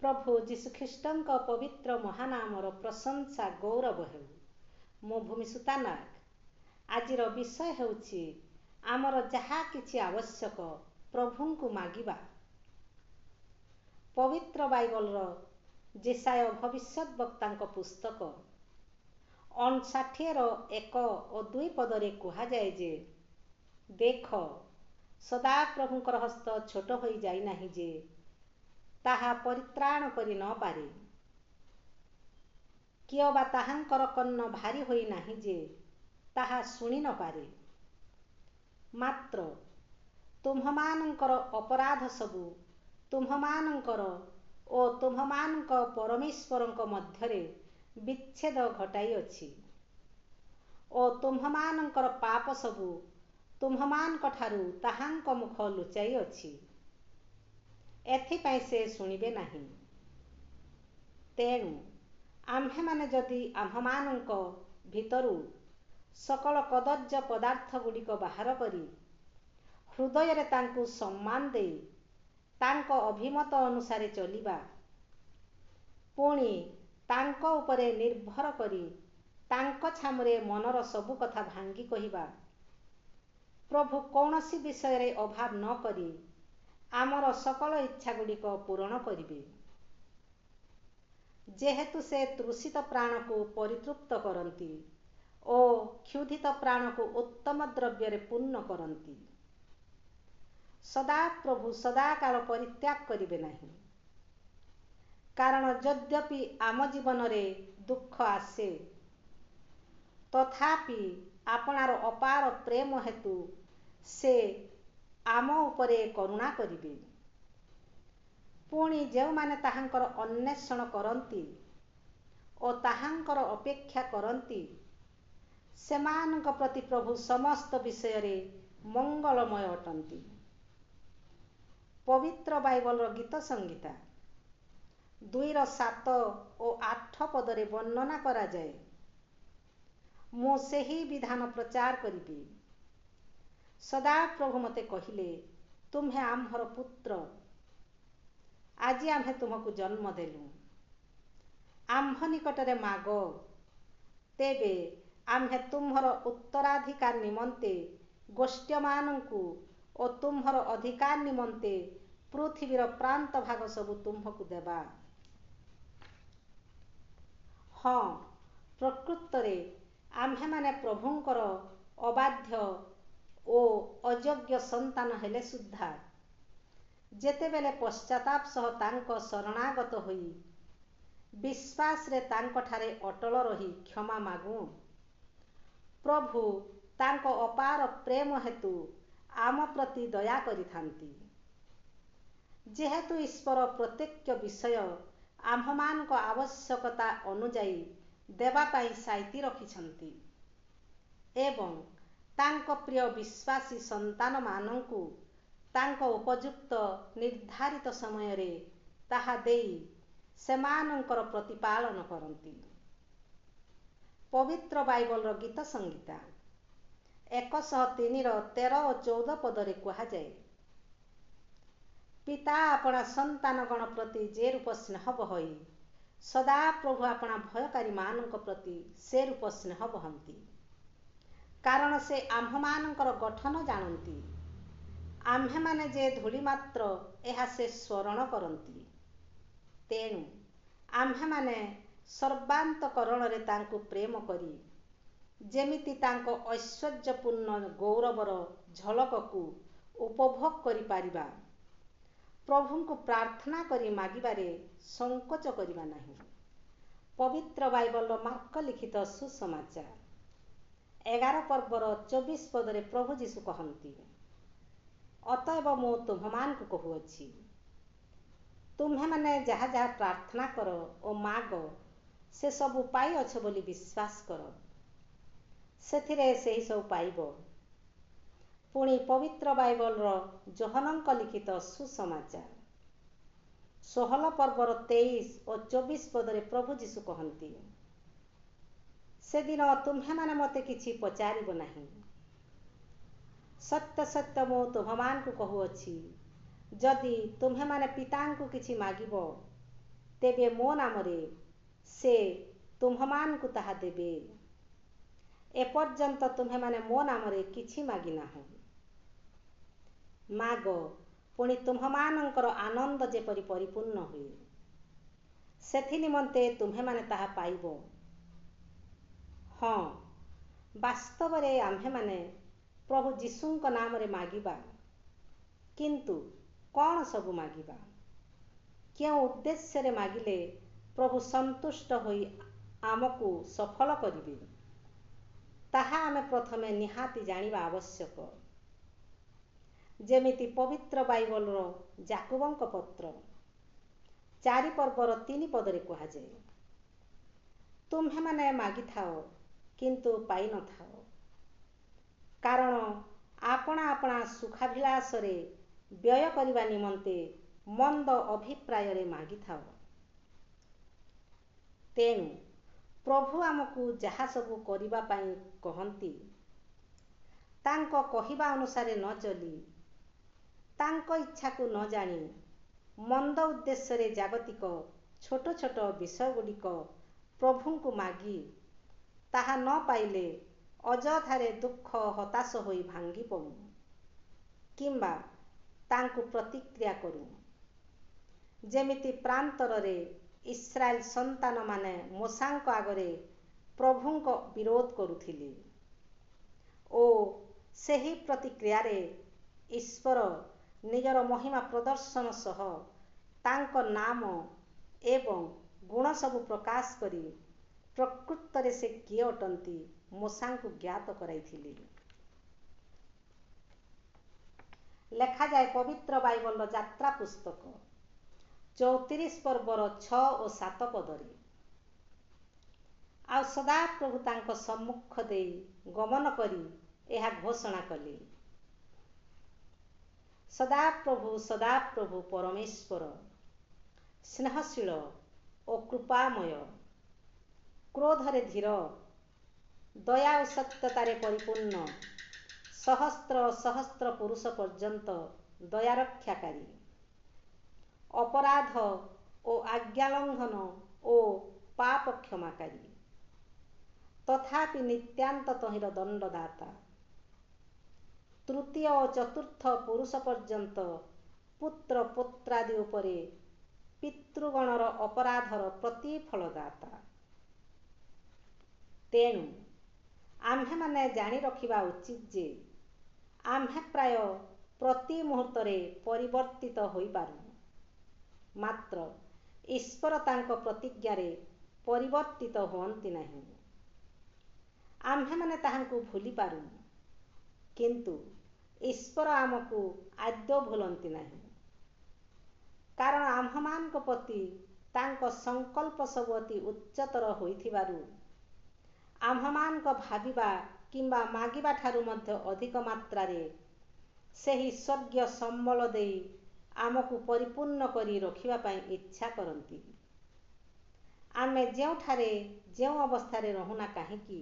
प्रभु ଯୀଶୁଖ୍ରୀଷ୍ଟଙ୍କ ପବିତ୍ର ମହାନାମର ପ୍ରଶଂସା ଗୌରବ ହେଉ। ମୁଁ ଭୂମିସୁତା ନାୟକ। ଆଜିର ବିଷୟ ହେଉଛି ଆମର ଯାହା କିଛି ଆବଶ୍ୟକ ପ୍ରଭୁଙ୍କୁ ମାଗିବା। ପବିତ୍ର ବାଇବଲର ଯେଶାୟା ଭବିଷ୍ୟତ ବକ୍ତାଙ୍କ ପୁସ୍ତକ 59ର 1 ଓ 2 ପଦରେ କୁହାଯାଏ ଯେ, ଦେଖ, ସଦାପ୍ରଭୁଙ୍କର ହସ୍ତ ଛୋଟ ହୋଇ ଯାଇନାହିଁ ଯେ ତାହା ପରିତ୍ରାଣ କରି ନ ପାରେ, କିଏ ବା ତାହାଙ୍କର କର୍ଣ୍ଣ ଭାରି ହୋଇ ନାହିଁ ଯେ ତାହା ଶୁଣି ନ ପାରେ। ମାତ୍ର ତୁମ୍ଭମାନଙ୍କର ଅପରାଧ ସବୁ ତୁମ୍ଭମାନଙ୍କର ଓ ତୁମ୍ଭମାନଙ୍କ ପରମେଶ୍ୱରଙ୍କ ମଧ୍ୟରେ ବିଚ୍ଛେଦ ଘଟାଇଅଛି ଓ ତୁମ୍ଭମାନଙ୍କର ପାପ ସବୁ ତୁମ୍ଭମାନଙ୍କଠାରୁ ତାହାଙ୍କ ମୁଖ ଲୁଚାଇଅଛି। ଏଥିପାଇଁ ସେ ଶୁଣିବେ ନାହିଁ। ତେଣୁ ଆମ୍ଭେମାନେ ଯଦି ଆମ୍ଭମାନଙ୍କ ଭିତରୁ ସକଳ କଦର୍ଯ୍ୟ ପଦାର୍ଥଗୁଡ଼ିକ ବାହାର କରି ହୃଦୟରେ ତାଙ୍କୁ ସମ୍ମାନ ଦେଇ ତାଙ୍କ ଅଭିମତ ଅନୁସାରେ ଚଳିବା, ପୁଣି ତାଙ୍କ ଉପରେ ନିର୍ଭର କରି ତାଙ୍କ ଛାମୁରେ ମନର ସବୁ କଥା ଭାଙ୍ଗି କହିବା, ପ୍ରଭୁ କୌଣସି ବିଷୟରେ ଅଭାବ ନ କରି ଆମର ସକଳ ଇଚ୍ଛାଗୁଡ଼ିକ ପୂରଣ କରିବେ। ଯେହେତୁ ସେ ତୃଷିତ ପ୍ରାଣକୁ ପରିତୃପ୍ତ କରନ୍ତି ଓ କ୍ଷୁଧିତ ପ୍ରାଣକୁ ଉତ୍ତମ ଦ୍ରବ୍ୟରେ ପୂର୍ଣ୍ଣ କରନ୍ତି। ସଦାପ୍ରଭୁ ସଦାକାଳ ପରିତ୍ୟାଗ କରିବେ ନାହିଁ। କାରଣ ଯଦ୍ୟପି ଆମ ଜୀବନରେ ଦୁଃଖ ଆସେ, ତଥାପି ଆପଣାର ଅପାର ପ୍ରେମ ହେତୁ ସେ ଆମ ଉପରେ କରୁଣା କରିବେ। ପୁଣି ଯେଉଁମାନେ ତାହାଙ୍କର ଅନ୍ୱେଷଣ କରନ୍ତି ଓ ତାହାଙ୍କର ଅପେକ୍ଷା କରନ୍ତି, ସେମାନଙ୍କ ପ୍ରତି ପ୍ରଭୁ ସମସ୍ତ ବିଷୟରେ ମଙ୍ଗଳମୟ ଅଟନ୍ତି। ପବିତ୍ର ବାଇବଲର ଗୀତ ସଂହିତା 2ର 7 ଓ 8 ପଦରେ ବର୍ଣ୍ଣନା କରାଯାଏ, ମୁଁ ସେହି ବିଧାନ ପ୍ରଚାର କରିବି। ସଦାପ୍ରଭୁ ମୋତେ କହିଲେ, ତୁମ୍ଭେ ଆମ୍ଭର ପୁତ୍ର, ଆଜି ଆମ୍ଭେ ତୁମକୁ ଜନ୍ମ ଦେଲୁ। ଆମ୍ଭ ନିକଟରେ ମାଗ, ତେବେ ଆମ୍ଭେ ତୁମ୍ଭର ଉତ୍ତରାଧିକାର ନିମନ୍ତେ ଗୋଷ୍ଠୀମାନଙ୍କୁ ଓ ତୁମ୍ଭର ଅଧିକାର ନିମନ୍ତେ ପୃଥିବୀର ପ୍ରାନ୍ତ ଭାଗ ସବୁ ତୁମ୍ଭକୁ ଦେବା। ହଁ, ପ୍ରକୃତରେ ଆମ୍ଭେମାନେ ପ୍ରଭୁଙ୍କର ଅବାଧ୍ୟ ଓ ଅଯୋଗ୍ୟ ସନ୍ତାନ ହେଲେ ସୁଦ୍ଧା ଯେତେବେଳେ ପଶ୍ଚାତାପ ସହ ତାଙ୍କ ଶରଣାଗତ ହୋଇ ବିଶ୍ୱାସରେ ତାଙ୍କଠାରେ ଅଟଳ ରହି କ୍ଷମା ମାଗୁ, ପ୍ରଭୁ ତାଙ୍କ ଅପାର ପ୍ରେମ ହେତୁ ଆମ ପ୍ରତି ଦୟା କରିଥାନ୍ତି। ଯେହେତୁ ଈଶ୍ୱର ପ୍ରତ୍ୟେକ ବିଷୟ ଆମ୍ଭମାନଙ୍କ ଆବଶ୍ୟକତା ଅନୁଯାୟୀ ଦେବା ପାଇଁ ସାଇତି ରଖିଛନ୍ତି ଏବଂ ତାଙ୍କ ପ୍ରିୟ ବିଶ୍ୱାସୀ ସନ୍ତାନମାନଙ୍କୁ ତାଙ୍କ ଉପଯୁକ୍ତ ନିର୍ଦ୍ଧାରିତ ସମୟରେ ତାହା ଦେଇ ସେମାନଙ୍କର ପ୍ରତିପାଳନ କରନ୍ତି। ପବିତ୍ର ବାଇବଲର ଗୀତ ସଂହିତା 103ର 13 ଓ 14 ପଦରେ କୁହାଯାଏ, ପିତା ଆପଣା ସନ୍ତାନଗଣ ପ୍ରତି ଯେ ରୂପ ସ୍ନେହ ବହଇ ସଦାପ୍ରଭୁ ଆପଣା ଭୟକାରୀମାନଙ୍କ ପ୍ରତି ସେ ରୂପ ସ୍ନେହ ବହନ୍ତି। କାରଣ ସେ ଆମ୍ଭମାନଙ୍କର ଗଠନ ଜାଣନ୍ତି। ଆମ୍ଭେମାନେ ଯେ ଧୂଳି ମାତ୍ର ଏହା ସେ ସ୍ମରଣ କରନ୍ତି। ତେଣୁ ଆମ୍ଭେମାନେ ସର୍ବାନ୍ତଃକରଣରେ ତାଙ୍କୁ ପ୍ରେମ କରି ଯେମିତି ତାଙ୍କ ଐଶ୍ୱର୍ଯ୍ୟପୂର୍ଣ୍ଣ ଗୌରବର ଝଲକକୁ ଉପଭୋଗ କରିପାରିବା, ପ୍ରଭୁଙ୍କୁ ପ୍ରାର୍ଥନା କରି ମାଗିବାରେ ସଂକୋଚ କରିବା ନାହିଁ। ପବିତ୍ର ବାଇବଲର ମାର୍କ ଲିଖିତ ସୁସମାଚାର 11 ପର୍ବର 24 ପଦରେ ପ୍ରଭୁ ଯୀଶୁ କହନ୍ତି, ଅତଏବ ମୁଁ ତୁମ୍ଭମାନଙ୍କୁ କହୁଅଛି, ତୁମ୍ଭେମାନେ ଯାହା ଯାହା ପ୍ରାର୍ଥନା କର ଓ ମାଗ, ସେ ସବୁ ପାଇଅଛ ବୋଲି ବିଶ୍ୱାସ କର, ସେଥିରେ ସେହି ସବୁ ପାଇବ। ପୁଣି ପବିତ୍ର ବାଇବଲର ଯୋହନଙ୍କ ଲିଖିତ ସୁସମାଚାର 16 ପର୍ବର 23 ଓ 24 ପଦରେ ପ୍ରଭୁ ଯୀଶୁ କହନ୍ତି, ସେଦିନ ତୁମ୍ଭେମାନେ ମୋତେ କିଛି ପଚାରିବ ନାହିଁ। ସତ୍ୟ ସତ୍ୟ ମୁଁ ତୁମ୍ଭମାନଙ୍କୁ କହୁଅଛି, ଯଦି ତୁମ୍ଭେମାନେ ପିତାଙ୍କୁ କିଛି ମାଗିବ ତେବେ ମୋ ନାମରେ ସେ ତୁମ୍ଭମାନଙ୍କୁ ତାହା ଦେବେ। ଏପର୍ଯ୍ୟନ୍ତ ତୁମ୍ଭେମାନେ ମୋ ନାମରେ କିଛି ମାଗିନାହ। ମାଗ, ପୁଣି ତୁମ୍ଭମାନଙ୍କର ଆନନ୍ଦ ଯେପରି ପରିପୂର୍ଣ୍ଣ ହୁଏ, ସେଥି ନିମନ୍ତେ ତୁମ୍ଭେମାନେ ତାହା ପାଇବ। ହଁ, ବାସ୍ତବରେ ଆମ୍ଭେମାନେ ପ୍ରଭୁ ଯୀଶୁଙ୍କ ନାମରେ ମାଗିବା, କିନ୍ତୁ କ'ଣ ସବୁ ମାଗିବା, କେଉଁ ଉଦ୍ଦେଶ୍ୟରେ ମାଗିଲେ ପ୍ରଭୁ ସନ୍ତୁଷ୍ଟ ହୋଇ ଆମକୁ ସଫଳ କରିବେ, ତାହା ଆମେ ପ୍ରଥମେ ନିହାତି ଜାଣିବା ଆବଶ୍ୟକ। ଯେମିତି ପବିତ୍ର ବାଇବଲର ଯାକୋବଙ୍କ ପତ୍ର 4 ପର୍ବର 3 ପଦରେ କୁହାଯାଏ, ତୁମ୍ଭେମାନେ ମାଗିଥାଅ କିନ୍ତୁ ପାଇନଥାଅ, କାରଣ ଆପଣା ଆପଣା ସୁଖାଭିଳାଷରେ ବ୍ୟୟ କରିବା ନିମନ୍ତେ ମନ୍ଦ ଅଭିପ୍ରାୟରେ ମାଗିଥାଅ। ତେଣୁ ପ୍ରଭୁ ଆମକୁ ଯାହା ସବୁ କରିବା ପାଇଁ କହନ୍ତି, ତାଙ୍କ କହିବା ଅନୁସାରେ ନ ଚଲି, ତାଙ୍କ ଇଚ୍ଛାକୁ ନ ଜାଣି, ମନ୍ଦ ଉଦ୍ଦେଶ୍ୟରେ ଜାଗତିକ ଛୋଟ ଛୋଟ ବିଷୟଗୁଡ଼ିକ ପ୍ରଭୁଙ୍କୁ ମାଗି ତାହା ନ ପାଇଲେ ଅଯଥାରେ ଦୁଃଖ ହତାଶ ହୋଇ ଭାଙ୍ଗି ପଡ଼ୁ କିମ୍ବା ତାଙ୍କୁ ପ୍ରତିକ୍ରିୟା କରୁ। ଯେମିତି ପ୍ରାନ୍ତରରେ ଇସ୍ରାଏଲ ସନ୍ତାନମାନେ ମୋଶାଙ୍କ ଆଗରେ ପ୍ରଭୁଙ୍କ ବିରୋଧ କରୁଥିଲେ ଓ ସେହି ପ୍ରତିକ୍ରିୟାରେ ଈଶ୍ୱର ନିଜର ମହିମା ପ୍ରଦର୍ଶନ ସହ ତାଙ୍କ ନାମ ଏବଂ ଗୁଣ ସବୁ ପ୍ରକାଶ କରି ପ୍ରକୃତରେ ସେ କିଏ ଅଟନ୍ତି ମୋଶାଙ୍କୁ ଜ୍ଞାତ କରାଇଥିଲେ। ଲେଖାଯାଏ ପବିତ୍ର ବାଇବଲର ଯାତ୍ରା ପୁସ୍ତକ 34 ପର୍ବର 6 ଓ 7 ପଦରେ, ଆଉ ସଦାପ୍ରଭୁ ତାଙ୍କ ସମ୍ମୁଖ ଦେଇ ଗମନ କରି ଏହା ଘୋଷଣା କଲେ, ସଦାପ୍ରଭୁ ପରମେଶ୍ୱର ସ୍ନେହଶୀଳ ଓ କୃପାମୟ, କ୍ରୋଧରେ ଧୀର, ଦୟା ଓ ସତ୍ୟତାରେ ପରିପୂର୍ଣ୍ଣ, ସହସ୍ର ସହସ୍ର ପୁରୁଷ ପର୍ଯ୍ୟନ୍ତ ଦୟା ରକ୍ଷାକାରୀ, ଅପରାଧ ଓ ଆଜ୍ଞାଲଙ୍ଘନ ଓ ପାପ କ୍ଷମାକାରୀ, ତଥାପି ନିତ୍ୟାନ୍ତ ତହିଁର ଦଣ୍ଡଦାତା, ତୃତୀୟ ଓ ଚତୁର୍ଥ ପୁରୁଷ ପର୍ଯ୍ୟନ୍ତ ପୁତ୍ର ପୌତ୍ରାଦି ଉପରେ ପିତୃଗଣର ଅପରାଧର ପ୍ରତିଫଳଦାତା। ତେଣୁ ଆମ୍ଭେମାନେ ଜାଣି ରଖିବା ଉଚିତ ଯେ ଆମ୍ଭେ ପ୍ରାୟ ପ୍ରତି ମୁହୂର୍ତ୍ତରେ ପରିବର୍ତ୍ତିତ ହୋଇପାରୁ, ମାତ୍ର ଈଶ୍ୱର ତାଙ୍କ ପ୍ରତିଜ୍ଞାରେ ପରିବର୍ତ୍ତିତ ହୁଅନ୍ତି ନାହିଁ। ଆମ୍ଭେମାନେ ତାହାଙ୍କୁ ଭୁଲିପାରୁ, କିନ୍ତୁ ଈଶ୍ୱର ଆମକୁ ଆଦୌ ଭୁଲନ୍ତି ନାହିଁ, କାରଣ ଆମ୍ଭମାନଙ୍କ ପ୍ରତି ତାଙ୍କ ସଂକଳ୍ପ ସବୁ ଅତି ଉଚ୍ଚତର ହୋଇଥିବାରୁ ଆମ୍ଭମାନଙ୍କ ଭାବିବା କିମ୍ବା ମାଗିବା ଠାରୁ ମଧ୍ୟ ଅଧିକ ମାତ୍ରାରେ ସେହି ସ୍ୱର୍ଗୀୟ ସମ୍ବଳ ଦେଇ ଆମକୁ ପରିପୂର୍ଣ୍ଣ କରି ରଖିବା ପାଇଁ ଇଚ୍ଛା କରନ୍ତି। ଆମେ ଯେଉଁଠାରେ ଯେଉଁ ଅବସ୍ଥାରେ ରହୁନା କାହିଁକି,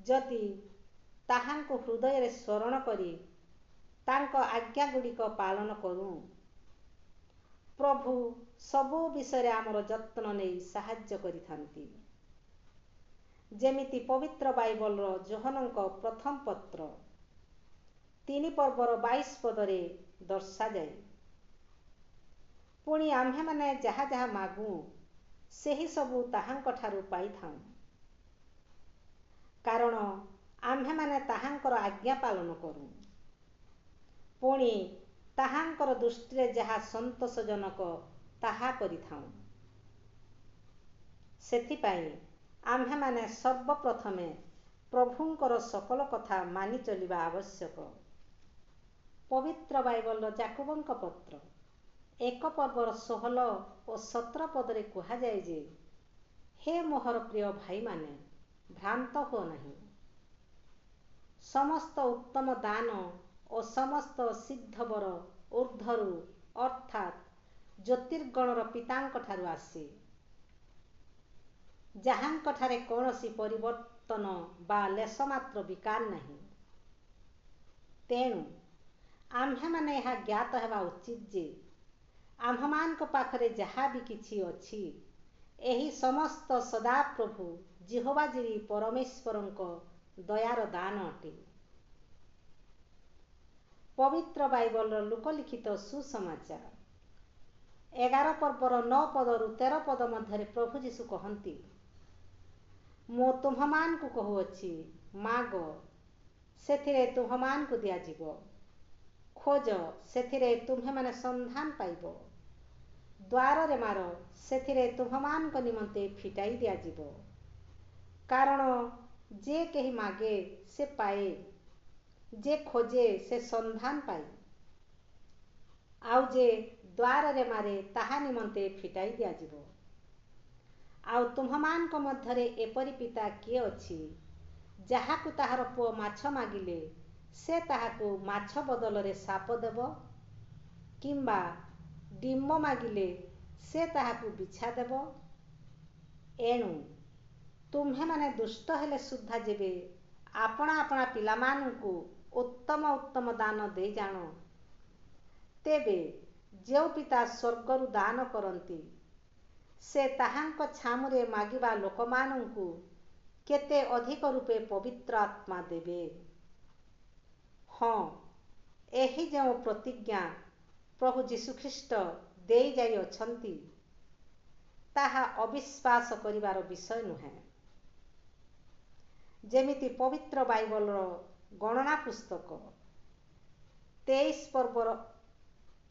ଯଦି ତାହାଙ୍କୁ ହୃଦୟରେ ସ୍ମରଣ କରି ତାଙ୍କ ଆଜ୍ଞାଗୁଡ଼ିକ ପାଳନ କରୁ, ପ୍ରଭୁ ସବୁ ବିଷୟରେ ଆମର ଯତ୍ନ ନେଇ ସାହାଯ୍ୟ କରିଥାନ୍ତି। ଯେମିତି ପବିତ୍ର ବାଇବଲର ଯୋହନଙ୍କ ପ୍ରଥମ ପତ୍ର 3 ପର୍ବର 22 ପଦରେ ଦର୍ଶାଯାଏ, ପୁଣି ଆମ୍ଭେମାନେ ଯାହା ଯାହା ମାଗୁ ସେହି ସବୁ ତାହାଙ୍କଠାରୁ ପାଇଥାଉଁ, କାରଣ ଆମ୍ଭେମାନେ ତାହାଙ୍କର ଆଜ୍ଞା ପାଳନ କରୁ, ପୁଣି ତାହାଙ୍କର ଦୃଷ୍ଟିରେ ଯାହା ସନ୍ତୋଷଜନକ ତାହା କରିଥାଉଁ। ସେଥିପାଇଁ ଆମ୍ଭେମାନେ ସର୍ବପ୍ରଥମେ ପ୍ରଭୁଙ୍କର ସକଳ କଥା ମାନି ଚଳିବା ଆବଶ୍ୟକ। ପବିତ୍ର ବାଇବଲର ଯାକୋବଙ୍କ ପତ୍ର 1 ପର୍ବର 16 ଓ 17 ପଦରେ କୁହାଯାଏ ଯେ, ହେ ମୋହର ପ୍ରିୟ ଭାଇମାନେ, ଭ୍ରାନ୍ତ ହୁଅ ନାହିଁ। ସମସ୍ତ ଉତ୍ତମ ଦାନ ଓ ସମସ୍ତ ସିଦ୍ଧବର ଊର୍ଦ୍ଧ୍ୱରୁ ଅର୍ଥାତ୍ ଜ୍ୟୋତିର୍ଗଣର ପିତାଙ୍କଠାରୁ ଆସେ, ଯାହାଙ୍କଠାରେ କୌଣସି ପରିବର୍ତ୍ତନ ବା ଲେଶମାତ୍ର ବିକାର ନାହିଁ। ତେଣୁ ଆମ୍ଭେମାନେ ଏହା ଜ୍ଞାତ ହେବା ଉଚିତ ଯେ आम्भମାନଙ୍କ पाखरे जहाँ भी किछि अछि एही समस्त सदाप्रभु जिहोवा जिरी परमेश्वरଙ୍କ दयार दान अटे। पवित्र बाइबलर लोकलिखित सुसमाचार 11 पर्वर 9 पदरु 13 पद मध्यरे प्रभु जीशु कहନ୍ତି, ମୁଁ ତୁମ୍ଭମାନଙ୍କୁ କହୁଅଛି, ମାଗ ସେଥିରେ ତୁମ୍ଭମାନଙ୍କୁ ଦିଆଯିବ, ଖୋଜ ସେଥିରେ ତୁମ୍ଭେମାନେ ସନ୍ଧାନ ପାଇବ, ଦ୍ୱାରରେ ମାର ସେଥିରେ ତୁମ୍ଭମାନଙ୍କ ନିମନ୍ତେ ଫିଟାଇ ଦିଆଯିବ। କାରଣ ଯେ କେହି ମାଗେ ସେ ପାଏ, ଯେ ଖୋଜେ ସେ ସନ୍ଧାନ ପାଏ, ଆଉ ଯେ ଦ୍ୱାରରେ ମାରେ ତାହା ନିମନ୍ତେ ଫିଟାଇ ଦିଆଯିବ। ଆଉ ତୁମ୍ଭମାନଙ୍କ ମଧ୍ୟରେ ଏପରି ପିତା କିଏ ଅଛି ଯାହାକୁ ତାହାର ପୁଅ ମାଛ ମାଗିଲେ ସେ ତାହାକୁ ମାଛ ବଦଳରେ ସାପ ଦେବ? କିମ୍ବା ଡିମ୍ବ ମାଗିଲେ ସେ ତାହାକୁ ବିଛା ଦେବ? ଏଣୁ ତୁମ୍ଭେମାନେ ଦୁଷ୍ଟ ହେଲେ ସୁଦ୍ଧା ଯେବେ ଆପଣା ଆପଣା ପିଲାମାନଙ୍କୁ ଉତ୍ତମ ଉତ୍ତମ ଦାନ ଦେଇ ଜାଣ, ତେବେ ଯେଉଁ ପିତା ସ୍ୱର୍ଗରୁ ଦାନ କରନ୍ତି ସେ ତାହାଙ୍କ ଛାମୁରେ ମାଗିବା ଲୋକମାନଙ୍କୁ କେତେ ଅଧିକ ରୂପେ ପବିତ୍ର ଆତ୍ମା ଦେବେ। ହଁ, ଏହି ଯେଉଁ ପ୍ରତିଜ୍ଞା ପ୍ରଭୁ ଯୀଶୁଖ୍ରୀଷ୍ଟ ଦେଇ ଯାଇଅଛନ୍ତି ତାହା ଅବିଶ୍ୱାସ କରିବାର ବିଷୟ ନୁହେଁ। ଯେମିତି ପବିତ୍ର ବାଇବଲର ଗଣନା ପୁସ୍ତକ 23 ପର୍ବର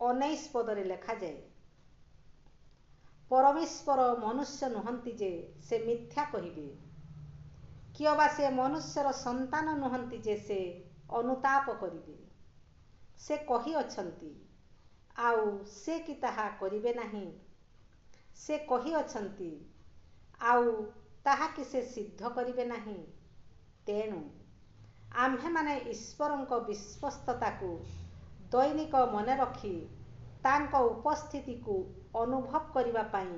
19 ପଦରେ ଲେଖାଯାଏ, ପରମେଶ୍ୱର ମନୁଷ୍ୟ ନୁହନ୍ତି ଯେ ସେ ମିଥ୍ୟା କହିବେ, କିଅବା ସେ ମନୁଷ୍ୟର ସନ୍ତାନ ନୁହନ୍ତି ଯେ ସେ ଅନୁତାପ କରିବେ। ସେ କହିଅଛନ୍ତି, ଆଉ ସେ କି ତାହା କରିବେ ନାହିଁ? ସେ କହିଅଛନ୍ତି, ଆଉ ତାହା କି ସେ ସିଦ୍ଧ କରିବେ ନାହିଁ? ତେଣୁ ଆମ୍ଭେମାନେ ଈଶ୍ୱରଙ୍କ ବିଶ୍ୱସ୍ତତାକୁ ଦୈନିକ ମନେ ରଖି ତାଙ୍କ ଉପସ୍ଥିତିକୁ ଅନୁଭବ କରିବା ପାଇଁ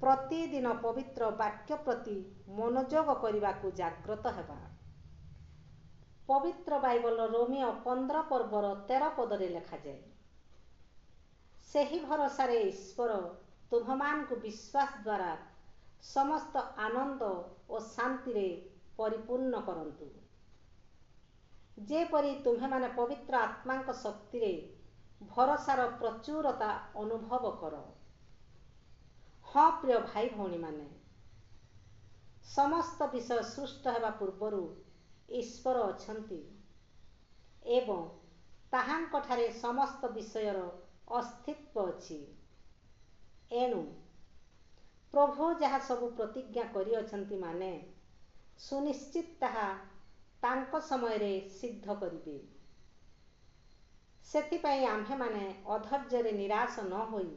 ପ୍ରତିଦିନ ପବିତ୍ର ବାକ୍ୟ ପ୍ରତି ମନୋଯୋଗ କରିବାକୁ ଜାଗ୍ରତ ହେବା। ପବିତ୍ର ବାଇବଲର ରୋମୀୟ 15 ପର୍ବର 13 ପଦରେ ଲେଖାଯାଏ, ସେହି ଭରସାରେ ଈଶ୍ୱର ତୁମ୍ଭମାନଙ୍କୁ ବିଶ୍ୱାସ ଦ୍ୱାରା ସମସ୍ତ ଆନନ୍ଦ ଓ ଶାନ୍ତିରେ ପରିପୂର୍ଣ୍ଣ କରନ୍ତୁ, ଯେପରି ତୁମ୍ଭେମାନେ ପବିତ୍ର ଆତ୍ମାଙ୍କ ଶକ୍ତିରେ ଭରସାର ପ୍ରଚୁରତା ଅନୁଭବ କର। ହଁ ପ୍ରିୟ ଭାଇ ଭଉଣୀମାନେ, ସମସ୍ତ ବିଷୟ ସୃଷ୍ଟ ହେବା ପୂର୍ବରୁ ଈଶ୍ୱର ଅଛନ୍ତି ଏବଂ ତାହାଙ୍କଠାରେ ସମସ୍ତ ବିଷୟର ଅସ୍ତିତ୍ୱ ଅଛି। ଏଣୁ ପ୍ରଭୁ ଯାହା ସବୁ ପ୍ରତିଜ୍ଞା କରିଅଛନ୍ତି ମାନେ ସୁନିଶ୍ଚିତ ତାହା ତାଙ୍କ ସମୟରେ ସିଦ୍ଧ କରିବେ। ସେଥିପାଇଁ ଆମ୍ଭେମାନେ ଅଧୈର୍ଯ୍ୟରେ ନିରାଶ ନ ହୋଇ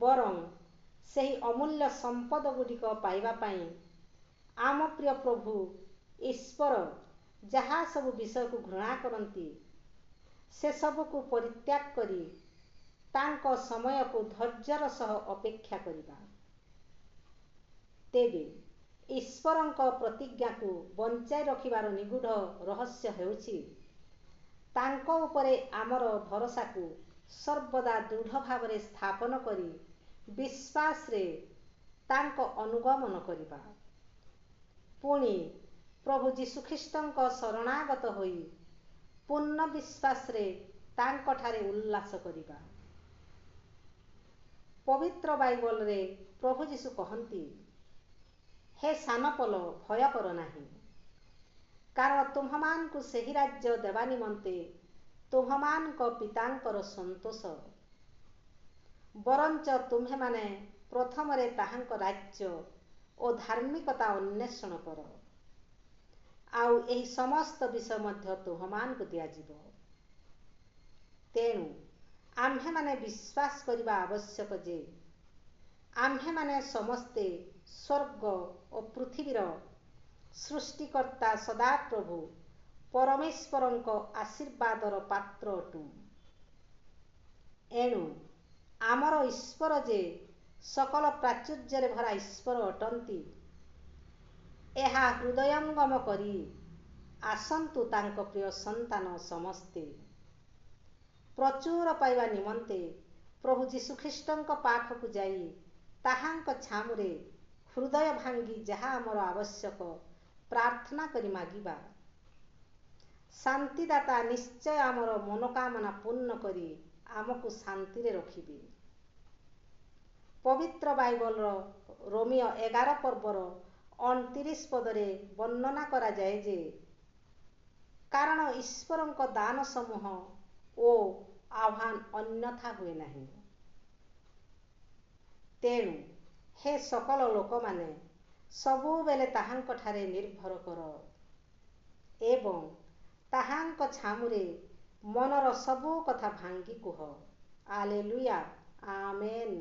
ବରଂ ସେହି ଅମୂଲ୍ୟ ସମ୍ପଦ ଗୁଡ଼ିକ ପାଇବା ପାଇଁ ଆମ ପ୍ରିୟ ପ୍ରଭୁ ଈଶ୍ୱର ଯାହା ସବୁ ବିଷୟକୁ ଘୃଣା କରନ୍ତି ସେସବୁକୁ ପରିତ୍ୟାଗ କରି ତାଙ୍କ ସମୟକୁ ଧୈର୍ଯ୍ୟର ସହ ଅପେକ୍ଷା କରିବା। ତେବେ ଈଶ୍ୱରଙ୍କ ପ୍ରତିଜ୍ଞାକୁ ବଞ୍ଚାଇ ରଖିବାର ନିଗୂଢ଼ ରହସ୍ୟ ହେଉଛି ତାଙ୍କ ଉପରେ ଆମର ଭରସାକୁ ସର୍ବଦା ଦୃଢ଼ ଭାବରେ ସ୍ଥାପନ କରି ବିଶ୍ୱାସରେ ତାଙ୍କ ଅନୁଗମନ କରିବା। ପୁଣି ପ୍ରଭୁ ଯୀଶୁଖ୍ରୀଷ୍ଟଙ୍କ ଶରଣାଗତ ହୋଇ ପୂର୍ଣ୍ଣ ବିଶ୍ୱାସରେ ତାଙ୍କଠାରେ ଉଲ୍ଲାସ କରିବା। ପବିତ୍ର ବାଇବଲରେ ପ୍ରଭୁ ଯୀଶୁ କହନ୍ତି, ହେ ସାନପଲ, ଭୟ କର ନାହିଁ, କାରଣ ତୁମ୍ଭମାନଙ୍କୁ ସେହି ରାଜ୍ୟ ଦେବା ନିମନ୍ତେ ତୁମ୍ଭମାନଙ୍କ ପିତାଙ୍କର ସନ୍ତୋଷ। ବରଞ୍ଚ ତୁମ୍ଭେମାନେ ପ୍ରଥମରେ ତାହାଙ୍କ ରାଜ୍ୟ ଓ ଧାର୍ମିକତା ଅନ୍ୱେଷଣ କର, ଆଉ ଏହି ସମସ୍ତ ବିଷୟ ମଧ୍ୟ ତୁମ୍ଭମାନଙ୍କୁ ଦିଆଯିବ। ତେଣୁ ଆମ୍ଭେମାନେ ବିଶ୍ୱାସ କରିବା ଆବଶ୍ୟକ ଯେ ଆମ୍ଭେମାନେ ସମସ୍ତେ ସ୍ୱର୍ଗ ଓ ପୃଥିବୀର ସୃଷ୍ଟିକର୍ତ୍ତା ସଦାପ୍ରଭୁ ପରମେଶ୍ୱରଙ୍କ ଆଶୀର୍ବାଦର ପାତ୍ର ଅଟୁ। ଏଣୁ ଆମର ଈଶ୍ୱର ଯେ ସକଳ ପ୍ରାଚୁର୍ଯ୍ୟରେ ଭରା ଈଶ୍ୱର ଅଟନ୍ତି, ଏହା ହୃଦୟଙ୍ଗମ କରି ଆସନ୍ତୁ ତାଙ୍କ ପ୍ରିୟ ସନ୍ତାନ ସମସ୍ତେ ପ୍ରଚୁର ପାଇବା ନିମନ୍ତେ ପ୍ରଭୁ ଯୀଶୁଖ୍ରୀଷ୍ଟଙ୍କ ପାଖକୁ ଯାଇ ତାହାଙ୍କ ଛାମୁରେ ହୃଦୟ ଭାଙ୍ଗି ଯାହା ଆମର ଆବଶ୍ୟକ ପ୍ରାର୍ଥନା କରି ମାଗିବା। ଶାନ୍ତିଦାତା ନିଶ୍ଚୟ ଆମର ମନୋକାମନା ପୂର୍ଣ୍ଣ କରି ଆମକୁ ଶାନ୍ତିରେ ରଖିବେ। ପବିତ୍ର ବାଇବଲର ରୋମିଓ 11 ପର୍ବର 29 ପଦରେ ବର୍ଣ୍ଣନା କରାଯାଏ ଯେ, କାରଣ ଈଶ୍ୱରଙ୍କ ଦାନ ସମୂହ ଓ ଆହ୍ୱାନ ଅନ୍ୟଥା ହୁଏ ନାହିଁ। ତେଣୁ ହେ ସକଳ ଲୋକମାନେ ସବୁବେଳେ ତାହାଙ୍କଠାରେ ନିର୍ଭର କର ଏବଂ ତାହାଙ୍କ ଛାମୁରେ ମନର ସବୁ କଥା ଭାଙ୍ଗି କୁହ। ଆଲେଲୁୟା, ଆମେନ୍।